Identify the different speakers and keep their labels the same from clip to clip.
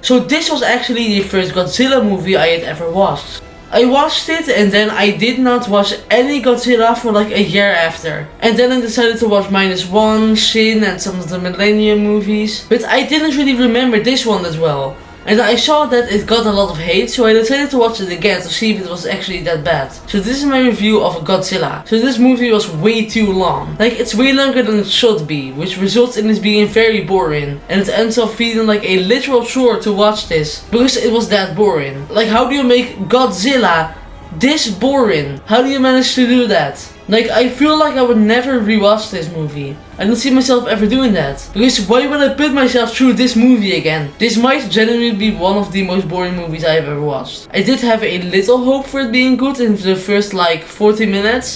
Speaker 1: So this was actually the first Godzilla movie I had ever watched. I watched it and then I did not watch any Godzilla for like a year after. And then I decided to watch -1, Shin and some of the Millennium movies. But I didn't really remember this one as well. And I saw that it got a lot of hate, so I decided to watch it again to see if it was actually that bad. So this is my review of Godzilla. So this movie was way too long. Like, it's way longer than it should be, which results in it being very boring. And it ends up feeling like a literal chore to watch this, because it was that boring. Like, how do you make Godzilla this boring? How do you manage to do that? Like, I feel like I would never rewatch this movie. I don't see myself ever doing that. Because why would I put myself through this movie again? This might genuinely be one of the most boring movies I have ever watched. I did have a little hope for it being good in the first like 40 minutes.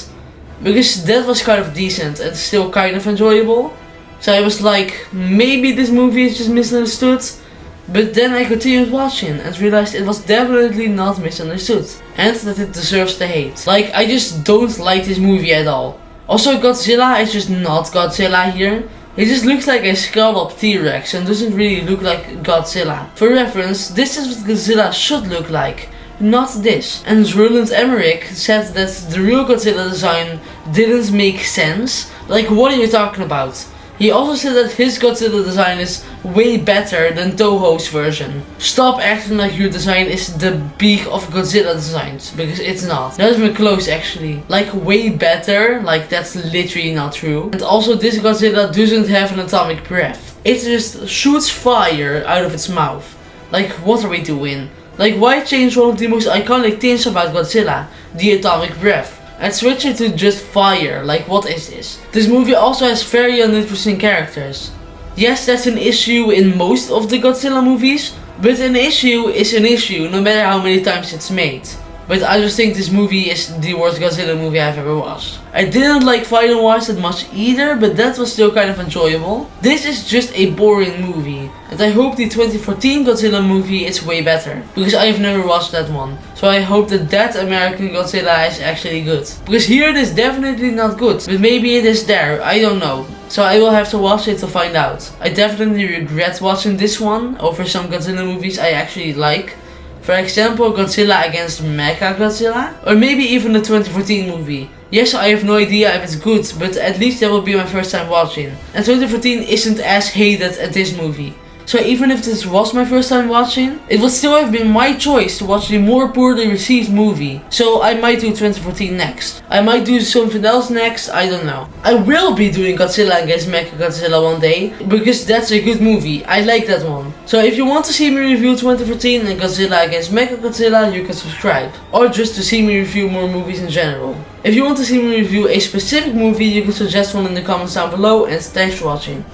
Speaker 1: Because that was kind of decent and still kind of enjoyable. So I was like, maybe this movie is just misunderstood. But then I continued watching and realized it was definitely not misunderstood. And that it deserves the hate. Like, I just don't like this movie at all. Also, Godzilla is just not Godzilla here. He just looks like a scaled up T-Rex and doesn't really look like Godzilla. For reference, this is what Godzilla should look like, not this. And Roland Emmerich said that the real Godzilla design didn't make sense. Like, what are you talking about? He also said that his Godzilla design is way better than Toho's version. Stop acting like your design is the peak of Godzilla designs, because it's not. Not even close actually. Like, way better, like that's literally not true. And also this Godzilla doesn't have an atomic breath. It just shoots fire out of its mouth. Like, what are we doing? Like, why change one of the most iconic things about Godzilla, the atomic breath, and switch it to just fire? Like, what is this? This movie also has very uninteresting characters. Yes, that's an issue in most of the Godzilla movies, but an issue is an issue no matter how many times it's made. But I just think this movie is the worst Godzilla movie I've ever watched. I didn't like Final Wars that much either, but that was still kind of enjoyable. This is just a boring movie. And I hope the 2014 Godzilla movie is way better. Because I have never watched that one. So I hope that that American Godzilla is actually good. Because here it is definitely not good. But maybe it is there, I don't know. So I will have to watch it to find out. I definitely regret watching this one over some Godzilla movies I actually like. For example, Godzilla against Mechagodzilla, or maybe even the 2014 movie. Yes, I have no idea if it's good, but at least that will be my first time watching. And 2014 isn't as hated as this movie. So even if this was my first time watching, it would still have been my choice to watch the more poorly received movie. So I might do 2014 next. I might do something else next, I don't know. I will be doing Godzilla against Mechagodzilla one day, because that's a good movie. I like that one. So if you want to see me review 2014 and Godzilla against Mechagodzilla, you can subscribe. Or just to see me review more movies in general. If you want to see me review a specific movie, you can suggest one in the comments down below, and thanks for watching.